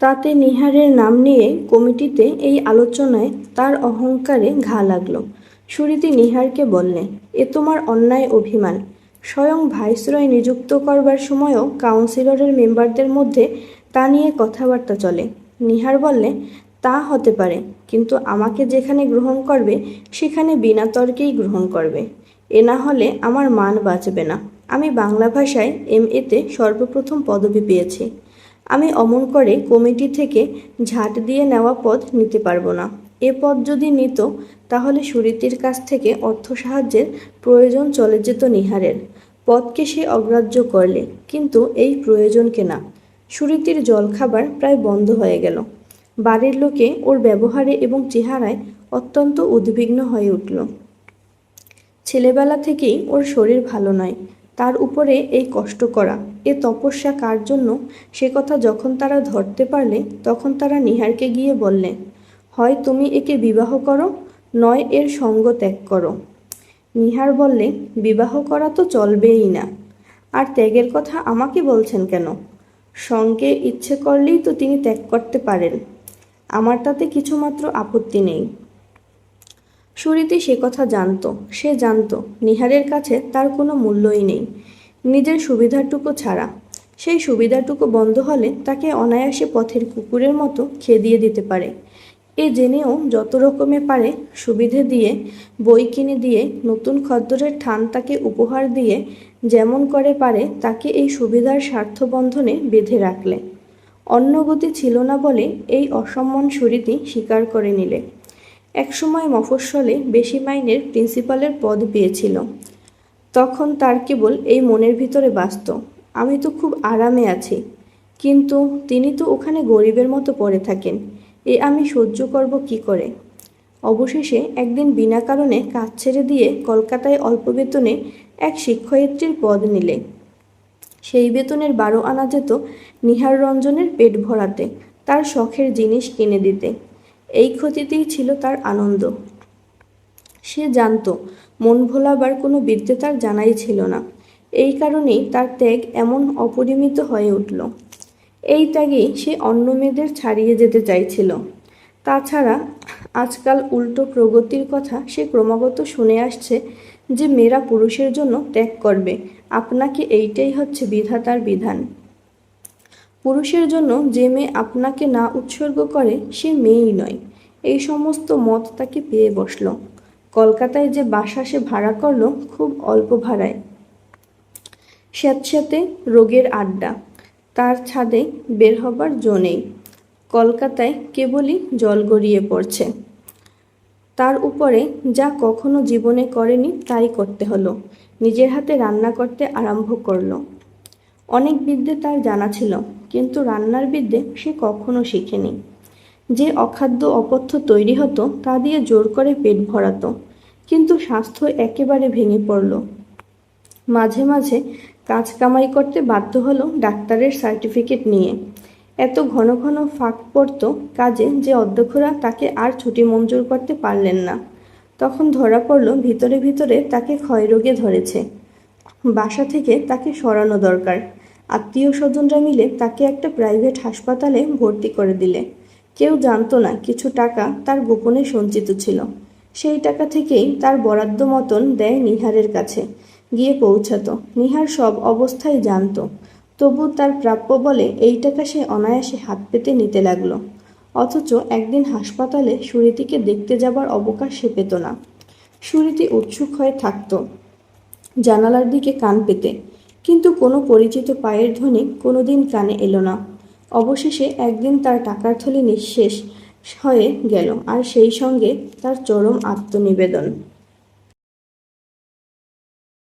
তাতে নিহারের নাম নিয়ে কমিটিতে এই আলোচনায় তার অহংকারে ঘা লাগল। সুরীতি নিহারকে বললে, এ তোমার অন্যায় অভিমান। স্বয়ং ভাইসরয় নিযুক্ত করবার সময়ও কাউন্সিলরের মেম্বারদের মধ্যে তা নিয়ে কথাবার্তা চলে। নিহার বললে, তা হতে পারে, কিন্তু আমাকে যেখানে গ্রহণ করবে সেখানে বিনা তর্কেই গ্রহণ করবে। এ না হলে আমার মান বাঁচবে না। আমি বাংলা ভাষায় MA-তে সর্বপ্রথম পদবি পেয়েছি। আমি অমন করে কমিটি থেকে ঝাঁট দিয়ে নেওয়া পদ নিতে পারবো না। এ পদ যদি নিত তাহলে সুরীতির কাছ থেকে অর্থ সাহায্যের প্রয়োজন চলে যেত নিহারের। পদকে সে অগ্রাহ্য করলে, কিন্তু এই প্রয়োজনকে না। সুরীতির জলখাবার প্রায় বন্ধ হয়ে গেল। বাড়ির লোকে ওর ব্যবহারে এবং চেহারায় অত্যন্ত উদ্বিগ্ন হয়ে উঠল। ছেলেবেলা থেকেই ওর শরীর ভালো নয়, তার উপরে এই কষ্ট করা, এ তপস্যা কার জন্য সে কথা যখন তারা ধরতে পারলে তখন তারা নিহারকে গিয়ে বললে, হয় তুমি একে বিবাহ করো, নয় এর সঙ্গ ত্যাগ করো। নিহার বললে, বিবাহ করা তো চলবেই না। আর ত্যাগের কথা আমাকে বলছেন কেন? সঙ্গে ইচ্ছে করলেই তো তিনি ত্যাগ করতে পারেন। আমার তাতে কিছুমাত্র আপত্তি নেই। সুরীতি সে কথা জানত। সে জানত নিহারের কাছে তার কোনো মূল্যই নেই, নিজের সুবিধাটুকু ছাড়া। সেই সুবিধাটুকু বন্ধ হলে তাকে অনায়াসে পথের কুকুরের মতো খেদিয়ে দিতে পারে। এ জেনেও যত রকমে পারে সুবিধে দিয়ে, বই কিনে দিয়ে, নতুন খদ্দরের ঠান তাকে উপহার দিয়ে, যেমন করে পারে তাকে এই সুবিধার স্বার্থবন্ধনে বেঁধে রাখলে। অন্য গতি ছিল না বলে এই অসম্মান সুরীতি স্বীকার করে নিলে। একসময় মফস্বলে বেশি মাইনের প্রিন্সিপালের পদ পেয়েছিল। তখন তার কেবল এই মনের ভিতরে বাসত, আমি তো খুব আরামে আছি, কিন্তু তিনি তো ওখানে গরিবের মতো পড়ে থাকেন। এ আমি সহ্য করব কি করে? অবশেষে একদিন বিনা কারণে কাজ ছেড়ে দিয়ে কলকাতায় অল্প বেতনে এক শিক্ষয়িত্রীর পদ নিলে। সেই বেতনের 12 আনা যেত নিহার রঞ্জনের পেট ভরাতে, তার শখের জিনিস কিনে দিতে। এই ক্ষতিতেই ছিল তার আনন্দ। সে জানত মন ভোলাবার কোনো বিদ্যে তার জানাই ছিল না। এই কারণেই তার ত্যাগ এমন অপরিমিত হয়ে উঠল। এই ত্যাগেই সে অন্য মেয়েদের ছাড়িয়ে যেতে চাইছিল। তাছাড়া আজকাল উল্টো প্রগতির কথা সে ক্রমাগত শুনে আসছে যে মেয়েরা পুরুষের জন্য ত্যাগ করবে, আপনাকে এইটাই হচ্ছে বিধাতার বিধান। পুরুষের জন্য যে মেয়ে আপনাকে না উৎসর্গ করে সে মেয়েই নয়, এই সমস্ত মত তাকে পেয়ে বসল। কলকাতায় যে বাসা সে ভাড়া করল খুব অল্প ভাড়ায়, স্যাঁতস্যাঁতে রোগের আড্ডা, তার ছাদে বের হবার জো নেই। কলকাতায় কেবলই জল গড়িয়ে পড়ছে। তার উপরে যা কখনো জীবনে করেনি তাই করতে হলো, নিজের হাতে রান্না করতে আরম্ভ করলো। অনেক বিদ্যে তার জানা ছিল, কিন্তু রান্নার বিদ্যে সে কখনো শিখেনি। যে অখাদ্য অপথ্য তৈরি হতো তা দিয়ে জোর করে পেট ভরাতো, কিন্তু স্বাস্থ্য একেবারে ভেঙে পড়ল। মাঝে মাঝে কাজ কামাই করতে বাধ্য হলো ডাক্তারের সার্টিফিকেট নিয়ে। এত ঘন ঘন ফাঁক পড়তো কাজে যে অধ্যক্ষরা তাকে আর ছুটি মঞ্জুর করতে পারলেন না। তখন ধরা পড়ল ভিতরে ভিতরে তাকে ক্ষয়রোগে ধরেছে। বাসা থেকে তাকে সরানো দরকার। আত্মীয় স্বজনরা মিলে তাকে একটা প্রাইভেট হাসপাতালে ভর্তি করে দিলে। কেউ জানতো না কিছু টাকা তার গোপনে সঞ্চিত ছিল। সেই টাকা থেকেই তার বরাদ্দ মতন দেয় নিহারের কাছে গিয়ে পৌঁছাতো। নিহার সব অবস্থায় জানতো, তবু তার প্রাপ্য বলে এই টাকা সে অনায়াসে হাত পেতে নিতে লাগলো। অথচ একদিন হাসপাতালে সুরীতিকে দেখতে যাবার অবকাশ সে পেত না। সুরীতি উৎসুক হয়ে থাকতো জানালার দিকে কান পেতে, কিন্তু কোনো পরিচিত পায়ের ধ্বনি কোনোদিন কানে এলো না। অবশেষে একদিন তার টাকার থলি নিঃশেষ হয়ে গেল, আর সেই সঙ্গে তার চরম আত্মনিবেদন।